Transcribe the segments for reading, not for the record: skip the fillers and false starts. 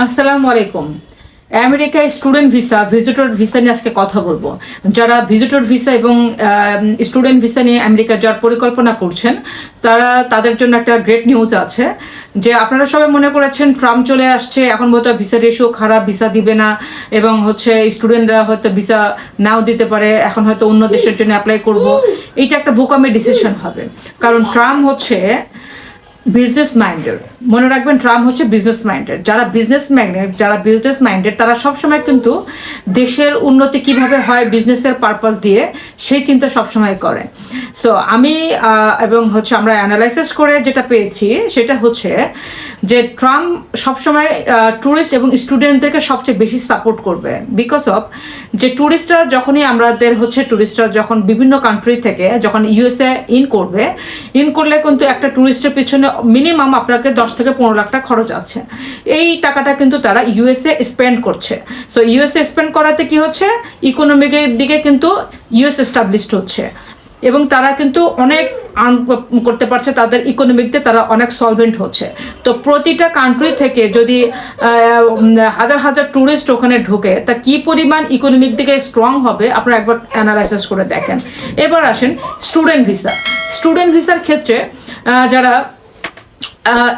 আসসালামু আলাইকুম। আমেরিকায় স্টুডেন্ট ভিসা, ভিজিটর ভিসা নিয়ে আজকে কথা বলবো। যারা ভিজিটর ভিসা এবং স্টুডেন্ট ভিসা নিয়ে আমেরিকা যাওয়ার পরিকল্পনা করছেন তাদের জন্য একটা গ্রেট নিউজ আছে যে আপনারা সবাই মনে করেছেন ট্রাম্প চলে আসছে, এখন হয়তো ভিসা রেশিও খারাপ, ভিসা দিবে না এবং স্টুডেন্টরা হয়তো ভিসা নাও দিতে পারে, এখন হয়তো অন্য দেশের জন্য অ্যাপ্লাই করব। এইটা একটা বোকামি ডিসিশন হবে, কারণ ট্রাম্প হচ্ছে বিজনেস মাইন্ডেড। মনে রাখবেন, ট্রাম্প হচ্ছে বিজনেস মাইন্ডেড। যারা বিজনেস মাইন্ডেড তারা সবসময় কিন্তু দেশের উন্নতি কিভাবে হয় বিজনেসের পারপাস দিয়ে সেই চিন্তা সবসময় করে। সো আমি এবং আমরা অ্যানালাইসিস করে যেটা পেয়েছি সেটা হচ্ছে যে ট্রাম্প সবসময় ট্যুরিস্ট এবং স্টুডেন্টদেরকে সবচেয়ে বেশি সাপোর্ট করবে, বিকজ অফ যে ট্যুরিস্টরা ট্যুরিস্টরা যখন বিভিন্ন কান্ট্রি থেকে যখন ইউএসএ ইন করলে কিন্তু একটা ট্যুরিস্টের পিছনে মিনিমাম আপনাকে 10 থেকে 15 লাখ টাকা খরচ আছে। এই টাকাটা কিন্তু তারা ইউএসএ স্পেন্ড করছে। সো ইউএসএ স্পেন্ড করাতে কি হচ্ছে, ইকোনমিকের দিকে কিন্তু ইউএস এস্টাবলিশড হচ্ছে এবং তারা কিন্তু অনেক আর্ন করতে পারছে, তাদের ইকোনমিকতে তারা অনেক সলভেন্ট হচ্ছে। তো প্রতিটা কান্ট্রি থেকে যদি হাজার হাজার ট্যুরিস্ট ওখানে ঢোকে তা কি পরিমাণ ইকোনমিক দিকে স্ট্রং হবে আপনারা একবার অ্যানালাইসিস করে দেখেন। এবার আসেন স্টুডেন্ট ভিসার ক্ষেত্রে যারা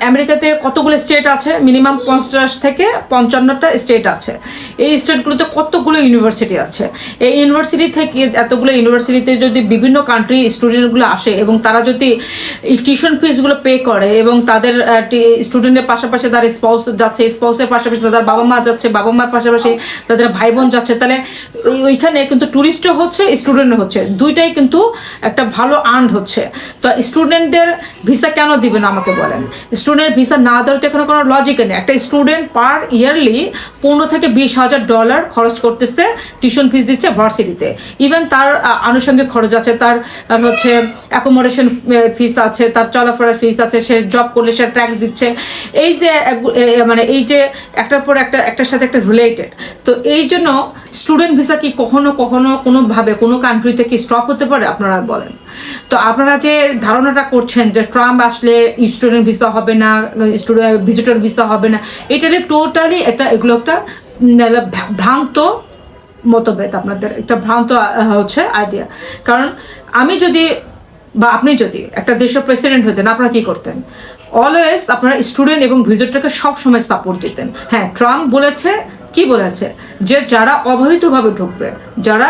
আমেরিকাতে কতগুলো স্টেট আছে, মিনিমাম 50 থেকে 55টা স্টেট আছে। এই স্টেটগুলোতে কতগুলো ইউনিভার্সিটি আছে। এই ইউনিভার্সিটি থেকে এতগুলো ইউনিভার্সিটিতে যদি বিভিন্ন কান্ট্রি স্টুডেন্টগুলো আসে এবং তারা যদি টিউশন ফিসগুলো পে করে এবং তাদের স্টুডেন্টের পাশাপাশি তার স্পাউসের পাশাপাশি তাদের বাবা মা যাচ্ছে, বাবা মার পাশাপাশি তাদের ভাই বোন যাচ্ছে, তাহলে ওইখানে কিন্তু ট্যুরিস্টও হচ্ছে, স্টুডেন্টও হচ্ছে, দুইটাই কিন্তু একটা ভালো আর্ন হচ্ছে। তো স্টুডেন্টদের ভিসা কেন দিবেন আমাকে বলেন? স্টুডেন্ট ভিসা না দেওয়ার তো এখানে কোনো লজিক নেই। একটা স্টুডেন্ট পার ইয়ারলি $15,000 থেকে $20,000 খরচ করতেছে, টিউশন ফিস দিচ্ছে ভার্সিটিতে। ইভেন তার আনুষঙ্গিক খরচ আছে, তার অ্যাকোমোডেশন ফিস আছে, তার চলাফেরার ফিস আছে, সে জব করলে সে ট্যাক্স দিচ্ছে। এই যে একটার পর একটার সাথে একটা রিলেটেড। তো এই জন্য স্টুডেন্ট ভিসা কি কখনো কোনোভাবে কোনো কান্ট্রিতে কি স্টপ হতে পারে আপনারা বলেন? তো আপনারা যে ধারণাটা করছেন যে ট্রাম্প আসলে স্টুডেন্ট ভিসা হবে না, ভিজিটর ভিসা হবে না, এটা টোটালি এগুলো একটা ভ্রান্ত মতভেদ, আপনাদের একটা ভ্রান্ত আইডিয়া। কারণ আপনি যদি একটা দেশের প্রেসিডেন্ট হতেন, আপনারা কি করতেন? অলওয়েজ আপনারা স্টুডেন্ট এবং ভিজিটরকে সবসময় সাপোর্ট দিতেন। হ্যাঁ, ট্রাম্প বলেছে যে যারা অবৈধভাবে ঢুকবে, যারা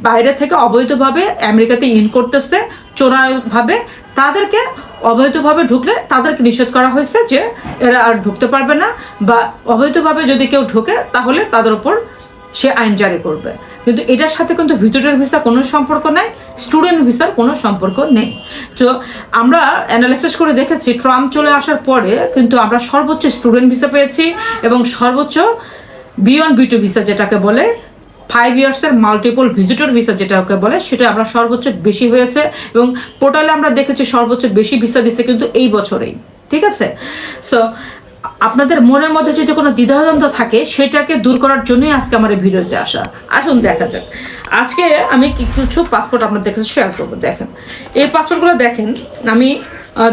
বাইরে থেকে অবৈধভাবে আমেরিকাতে ইন করতেছে চোরাভাবে, তাদেরকে অবৈধভাবে ঢুকলে তাদেরকে নিষেধ করা হয়েছে যে এরা আর ঢুকতে পারবে না, বা অবৈধভাবে যদি কেউ ঢোকে তাহলে তাদের উপর সে আইন জারি করবে। কিন্তু এটার সাথে কিন্তু ভিজিটর ভিসা কোনো সম্পর্ক নাই, স্টুডেন্ট ভিসার কোনো সম্পর্ক নেই। তো আমরা অ্যানালাইসিস করে দেখেছি ট্রাম্প চলে আসার পরে কিন্তু আমরা সর্বোচ্চ স্টুডেন্ট ভিসা পেয়েছি এবং সর্বোচ্চ B1B2 ভিসা যেটাকে বলে 5 ইয়ার্সের মাল্টিপল ভিজিটর ভিসা যেটাকে বলে সেটা আমরা সর্বোচ্চ বেশি হয়েছে এবং পোর্টালে আমরা দেখেছি সর্বোচ্চ বেশি ভিসা দিচ্ছে কিন্তু এই বছরেই। ঠিক আছে? সো আপনাদের মনের মধ্যে যদি কোনো দ্বিধাদ্বন্দ্ব থাকে সেটাকে দূর করার জন্যই আজকে আমার এই ভিডিওতে আসা। আসুন দেখা যাক। আজকে আমি কিছু পাসপোর্ট আপনাদের কাছে শেয়ার করবো। দেখেন, এই পাসপোর্টগুলো দেখেন, আমি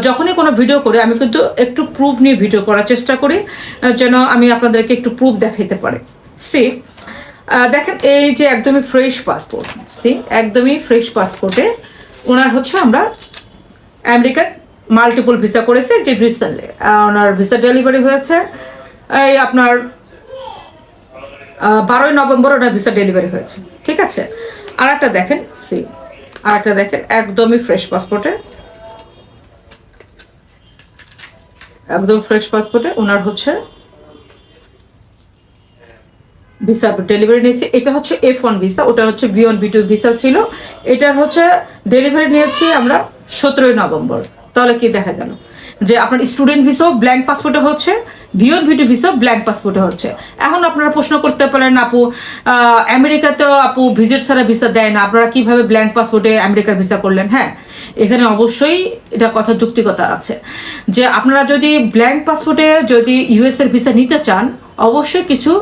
যখনই কোনো ভিডিও করি আমি কিন্তু একটু প্রুফ নিয়ে ভিডিও করার চেষ্টা করি যেন আমি আপনাদেরকে একটু প্রুফ দেখাইতে পারি। দেখেন, এই যে একদমই ফ্রেশ পাসপোর্ট, একদমই ফ্রেশ পাসপোর্টে ওনার আমরা আমেরিকার মাল্টিপল ভিসা করেছে, যে রিসেন্টলি ওনার ভিসা ডেলিভারি হয়েছে। এই আপনার 12ই নভেম্বর ওনার ভিসা ডেলিভারি হয়েছে। ঠিক আছে? আর একটা দেখেন, একদমই ফ্রেশ পাসপোর্টে, একদম ফ্রেশ পাসপোর্টে ওনার ভিসা ডেলিভারি নিয়েছি। এটা F1 ভিসা, ওটা B1B2 ভিসা ছিল। এটার ডেলিভারি নিয়েছি আমরা 17ই নভেম্বর। তাহলে কি দেখা গেল যে আপনার স্টুডেন্ট ভিসাও ব্ল্যাঙ্ক পাসপোর্টে হচ্ছে, B1B2 ভিসাও ব্ল্যাঙ্ক পাসপোর্টে হচ্ছে। এখন আপনারা প্রশ্ন করতে পারেন, আপু আমেরিকাতেও ভিজিট ছাড়া ভিসা দেয় না, আপনারা কিভাবে ব্ল্যাঙ্ক পাসপোর্টে আমেরিকার ভিসা করলেন? হ্যাঁ, এখানে অবশ্যই এটা কথা যৌক্তিকতা আছে যে আপনারা যদি ব্ল্যাঙ্ক পাসপোর্টে যদি ইউএস এর ভিসা নিতে চান, অবশ্যই কিছু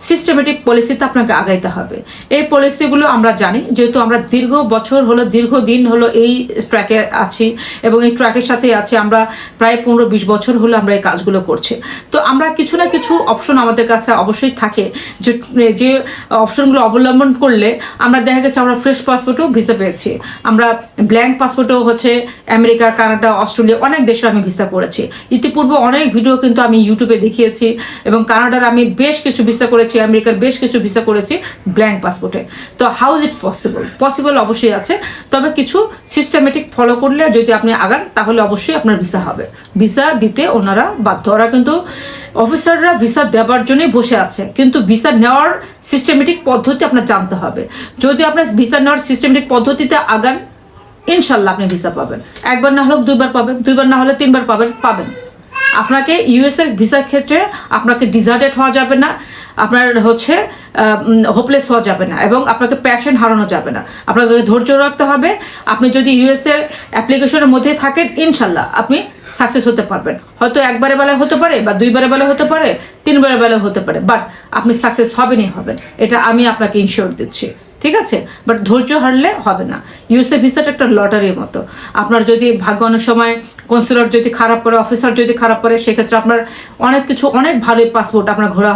সিস্টেমেটিক পলিসিতে আপনাকে আগাইতে হবে। এই পলিসিগুলো আমরা জানি, যেহেতু আমরা দীর্ঘদিন হলো এই ট্র্যাকে আছি এবং এই ট্র্যাকের সাথে আছি, আমরা প্রায় 15-20 বছর হলো আমরা এই কাজগুলো করছি। তো আমরা কিছু না কিছু অপশন আমাদের কাছে অবশ্যই থাকে, যে অপশনগুলো অবলম্বন করলে আমরা দেখা গেছে আমরা ফ্রেশ পাসপোর্টও ভিসা পেয়েছি, আমরা ব্ল্যাঙ্ক পাসপোর্টও হচ্ছে আমেরিকা, কানাডা, অস্ট্রেলিয়া অনেক দেশে আমি ভিসা করেছি। ইতিপূর্বে অনেক ভিডিও কিন্তু আমি ইউটিউবে দেখিয়েছি, এবং কানাডার আমি বেশ কিছু ভিসা করেছি, আমেরিকার বেশ কিছু ভিসা করেছি ব্ল্যাঙ্ক পাসপোর্টে। তো হাউ ইজ ইট পসিবল অবশ্যই আছে, তবে কিছু সিস্টেমেটিক ফলো করলে যদি আপনি আগান তাহলে অবশ্যই আপনার ভিসা হবে। ভিসা দিতে ওনারা বাধ্য, ওরা কিন্তু অফিসাররা ভিসা দেওয়ার জন্যই বসে আছে, কিন্তু ভিসা নেওয়ার সিস্টেমেটিক পদ্ধতি আপনার জানতে হবে। যদি আপনার ভিসা নেওয়ার সিস্টেমেটিক পদ্ধতিতে আগান, ইনশাল্লাহ আপনি ভিসা পাবেন। একবার না হলে 2বার পাবেন, 2বার না হলে 3বার পাবেন। আপনাকে ইউএসএর ভিসার ক্ষেত্রে আপনাকে ডিজার্টেড হওয়া যাবে না, আপনার হচ্ছে হোপলেস হওয়া যাবে না, এবং আপনাকে প্যাশন হারানো যাবে না। আপনাকে ধৈর্য রাখতে হবে। আপনি যদি ইউএসএর অ্যাপ্লিকেশনের মধ্যে থাকেন, ইনশাল্লাহ আপনি সাকসেস হতে পারবেন। হয়তো একবারের বেলায় হতে পারে, বা 2বারের বেলায় হতে পারে, 3বারের বেলায় হতে পারে, বাট আপনি সাকসেস হবেনই হবেন, এটা আমি আপনাকে ইনশিওর দিচ্ছি, ঠিক আছে? বাট ধৈর্য হারলে হবে না। ইউএসএ ভিসাটা একটা লটারির মতো। আপনার যদি ভাগ্য অনেক সময় কনসুলার যদি খারাপ পড়ে, অফিসার যদি খারাপ পড়ে, সেক্ষেত্রে আপনার অনেক ভালোই পাসপোর্ট আপনার ঘোরা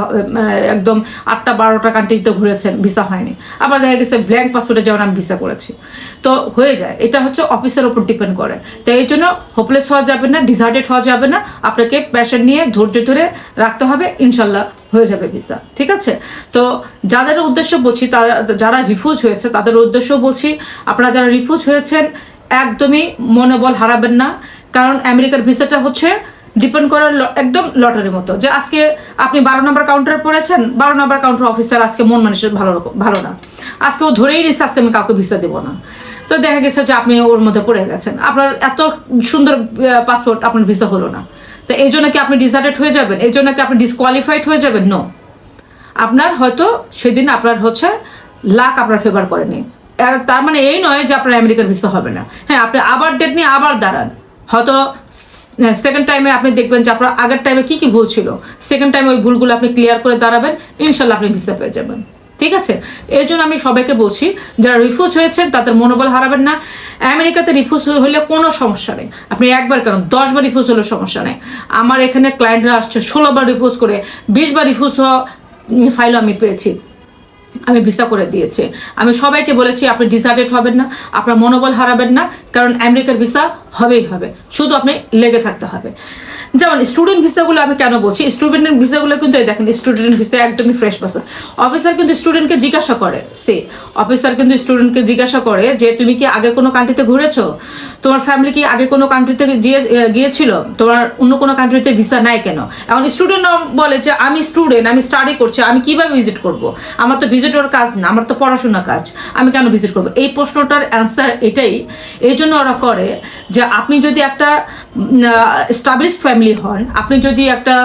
একদম 8টা-12টা কান্ট্রিতে ঘুরেছেন, ভিসা হয়নি। আবার দেখা গেছে ব্ল্যাঙ্ক পাসপোর্টে যেমন আমি ভিসা করেছি, তো হয়ে যায়। এটা হচ্ছে অফিসের উপর ডিপেন্ড করে। তো এই জন্য হোপলেস হওয়া যাবে না, ডিজার্টেড হওয়া যাবে না, আপনাকে প্যাশন নিয়ে ধৈর্য ধরে রাখতে হবে, ইনশাল্লাহ হয়ে যাবে ভিসা, ঠিক আছে? তো যাদের উদ্দেশ্য বলছি, যারা রিফিউজ হয়েছে তাদের উদ্দেশ্য বলছি, আপনারা যারা রিফিউজ হয়েছেন একদমই মনোবল হারাবেন না, কারণ আমেরিকার ভিসাটা হচ্ছে ডিপেন্ড করার একদম লটারির মতো। যে আজকে আপনি 12 নম্বর কাউন্টারে পড়েছেন, 12 নম্বর কাউন্টার অফিসার আজকে মন মানুষের ভালো না, আজকে ও ধরেই নিচ্ছে আজকে আমি কাউকে ভিসা দেবো না। তো দেখা গেছে যে আপনি ওর মধ্যে পড়ে গেছেন, আপনার এত সুন্দর পাসপোর্ট, আপনার ভিসা হলো না। তো এই জন্য কি আপনি ডিজার্টেড হয়ে যাবেন? এই জন্য কি আপনি ডিসকোয়ালিফাইড হয়ে যাবেন? নো। আপনার হয়তো সেদিন আপনার হচ্ছে লাক আপনার ফেভার করেনি, তার মানে এই নয় যে আপনার আমেরিকার ভিসা হবে না। হ্যাঁ, আপনি আবার ডেট নিয়ে আবার দাঁড়ান, হয়তো সেকেন্ড টাইমে আপনি দেখবেন যে আপনার আগের টাইমে কি ভুল ছিল, সেকেন্ড টাইমে ওই ভুলগুলো আপনি ক্লিয়ার করে দাঁড়াবেন, ইনশাল্লাহ আপনি ভিসা পেয়ে যাবেন, ঠিক আছে? এই জন্য আমি সবাইকে বলছি, যারা রিফিউজ হয়েছেন তাদের মনোবল হারাবেন না। আমেরিকাতে রিফিউজ হলে কোনো সমস্যা নেই, আপনি একবার কেন 10বার রিফিউজ হলেও সমস্যা নেই। আমার এখানে ক্লায়েন্টরা আসছে 16বার রিফিউজ করে, 20বার রিফিউজ হওয়া ফাইলও আমি পেয়েছি, আমি ভিসা করে দিয়েছি। আমি সবাইকে বলেছি আপনি ডিজার্টেড হবেন না, আপনার মনোবল হারাবেন না, কারণ আমেরিকার ভিসা হবেই হবে, শুধু আপনি লেগে থাকতে হবে। যেমন স্টুডেন্ট ভিসাগুলো আমি কেন বলছি, স্টুডেন্ট ভিসাগুলো কিন্তু দেখেন, স্টুডেন্ট ভিসা একদমই ফ্রেশ পাসপোর্ট। অফিসার কিন্তু স্টুডেন্টকে জিজ্ঞাসা করে, অফিসার কিন্তু স্টুডেন্টকে জিজ্ঞাসা করে যে তুমি কি আগে কোনো কান্ট্রিতে ঘুরেছো, তোমার ফ্যামিলি কি আগে কোনো কান্ট্রিতে গিয়েছিল, তোমার অন্য কোনো কান্ট্রিতে ভিসা নাই কেন? এখন স্টুডেন্ট বলে যে আমি স্টুডেন্ট, আমি স্টাডি করছি, আমি কিভাবে ভিজিট করব? আমার তো ভিজিটর কাজ না, আমার তো পড়াশোনা কাজ, আমি কেন ভিজিট করবো? এই প্রশ্নটার অ্যান্সার এটাই, এই জন্য ওরা করে যে আপনি যদি একটা এস্টাবলিশড ফ্যামিলি হন, আপনি যদি একটা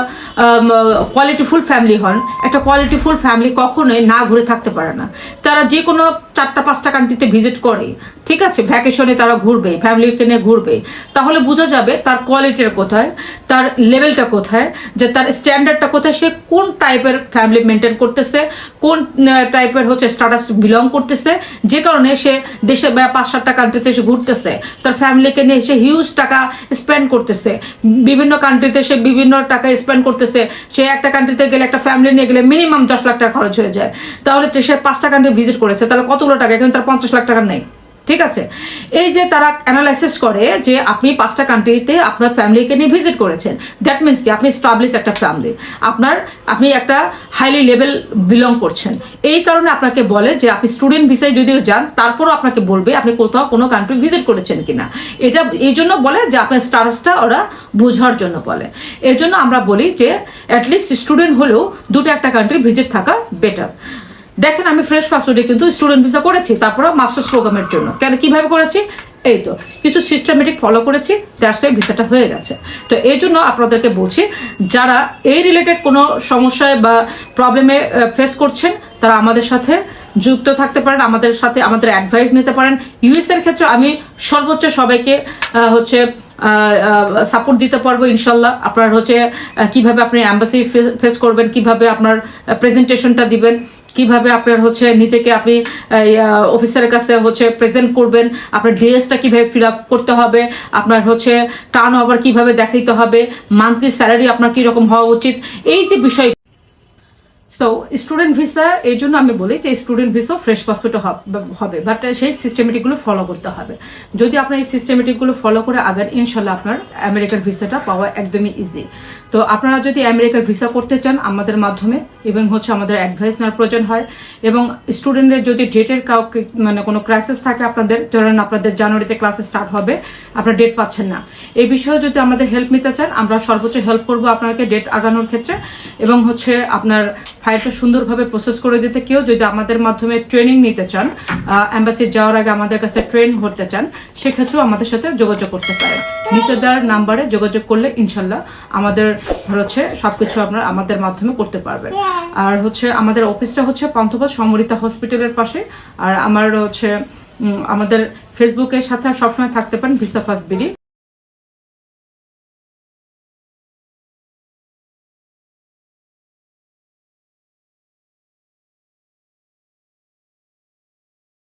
কোয়ালিটিফুল ফ্যামিলি হন, একটা কোয়ালিটিফুল ফ্যামিলি কখনোই না ঘুরে থাকতে পারে না। তারা যে কোনো 4টা-5টা কান্ট্রিতে ভিজিট করে, ঠিক আছে, ভ্যাকেশনে তারা ঘুরবে, ফ্যামিলিকে নিয়ে ঘুরবে, তাহলে বোঝা যাবে তার কোয়ালিটিটা কোথায়, তার লেভেলটা কোথায়, যে তার স্ট্যান্ডার্ডটা কোথায়, সে কোন টাইপের ফ্যামিলি মেনটেন করতেছে, কোন টাইপের হচ্ছে স্ট্যাটাস বিলং করতেছে, যে কারণে সে দেশে 5-7টা কান্ট্রিতে এসে ঘুরতেছে, তার ফ্যামিলিকে নিয়ে সে হিউজ টাকা স্পেন্ড করতেছে, বিভিন্ন কান্ট্রিতে সে বিভিন্ন টাকা স্পেন্ড করতেছে। সে একটা কান্ট্রিতে গেলে, একটা ফ্যামিলি নিয়ে গেলে মিনিমাম 10 লাখ টাকা খরচ হয়ে যায়, তাহলে সে 5টা কান্ট্রি ভিজিট করেছে, তাহলে কতগুলো টাকা? এখানে তার 50 লাখ টাকা নেই, ঠিক আছে? এই যে তারা অ্যানালাইসিস করে যে আপনি 5টা কান্ট্রিতে আপনার ফ্যামিলিকে নিয়ে ভিজিট করেছেন, দ্যাট মিনস কি আপনি স্টাবলিশ একটা ফ্যামিলি, আপনি একটা হাইলি লেভেল বিলং করছেন। এই কারণে আপনাকে বলে যে আপনি স্টুডেন্ট ভিসায় যদিও যান, তারপরও আপনাকে বলবে আপনি কোথাও কোনো কান্ট্রি ভিজিট করেছেন কিনা। এটা এই জন্য বলে যে আপনার স্ট্যাটাসটা ওরা বোঝার জন্য বলে। এই জন্য আমরা বলি যে অ্যাটলিস্ট স্টুডেন্ট হলেও 2টা-1টা কান্ট্রি ভিজিট থাকা বেটার। দেখেন, আমি ফ্রেশ পাসপোর্টে কিন্তু স্টুডেন্ট ভিসা করেছি, তারপরে মাস্টার্স প্রোগ্রামের জন্য। কেন, কিভাবে করেছি? এই তো কিছু সিস্টেমেটিক ফলো করেছি, দ্যাটস ওয়াই ভিসাটা হয়ে গেছে। তো এই জন্য আপনাদেরকে বলছি, যারা এই রিলেটেড কোনো সমস্যায় বা প্রবলেমে ফেস করছেন, তারা আমাদের সাথে যুক্ত থাকতে পারেন, আমাদের সাথে আমাদের অ্যাডভাইস নিতে পারেন। ইউএসএর ক্ষেত্রে আমি সর্বোচ্চ সবাইকে হচ্ছে সাপোর্ট দিতে পারবো ইনশাল্লাহ। আপনার হচ্ছে কিভাবে আপনি অ্যাম্বাসি ফেস করবেন, কিভাবে আপনার প্রেজেন্টেশনটা দিবেন, কিভাবে আপনার হচ্ছে নিজেকে আপনি অফিসারের কাছে হচ্ছে প্রেজেন্ট করবেন, আপনার ডিএসটা কিভাবে ফিল আপ করতে হবে, আপনার হচ্ছে টার্ন ওভার কিভাবে দেখাইতে হবে, মান্থলি স্যালারি আপনার কীরকম হওয়া উচিত, এই যে বিষয়। সো স্টুডেন্ট ভিসা এই জন্য আমি বলি যে স্টুডেন্ট ভিসা ফ্রেশ পাসপোর্টে হবে, বাট সেই সিস্টেমেটিকগুলো ফলো করতে হবে। যদি আপনার এই সিস্টেমেটিকগুলো ফলো করে আগের, ইনশাল্লাহ আপনার আমেরিকার ভিসাটা পাওয়া একদমই ইজি। তো আপনারা যদি আমেরিকার ভিসা করতে চান আমাদের মাধ্যমে, এবং হচ্ছে আমাদের অ্যাডভাইস নেওয়ার প্রয়োজন হয়, এবং স্টুডেন্টের যদি ডেটের কাউকে মানে কোনো ক্রাইসিস থাকে, আপনাদের ধরেন আপনাদের জানুয়ারিতে ক্লাসে স্টার্ট হবে, আপনার ডেট পাচ্ছেন না, এই বিষয়ে যদি আমাদের হেল্প নিতে চান আমরা সর্বোচ্চ হেল্প করবো আপনাকে ডেট আগানোর ক্ষেত্রে, এবং হচ্ছে আপনার ফাইলটা সুন্দরভাবে প্রসেস করে দিতে। কেউ যদি আমাদের মাধ্যমে ট্রেনিং নিতে চান, অ্যাম্বাসি যাওয়ার আগে আমাদের কাছে ট্রেন করতে চান, সেক্ষেত্রেও আমাদের সাথে যোগাযোগ করতে পারেন। নিচে দেওয়ার নাম্বারে যোগাযোগ করলে ইনশাল্লাহ আমাদের হচ্ছে সবকিছু আপনারা আমাদের মাধ্যমে করতে পারবেন। আর হচ্ছে আমাদের অফিসটা হচ্ছে পান্থপথ সমরিতা হসপিটালের পাশে। আর আমার হচ্ছে আমাদের ফেসবুকের সাথে সবসময় থাকতে পারেন ভিসা ফার্স্ট বিডি।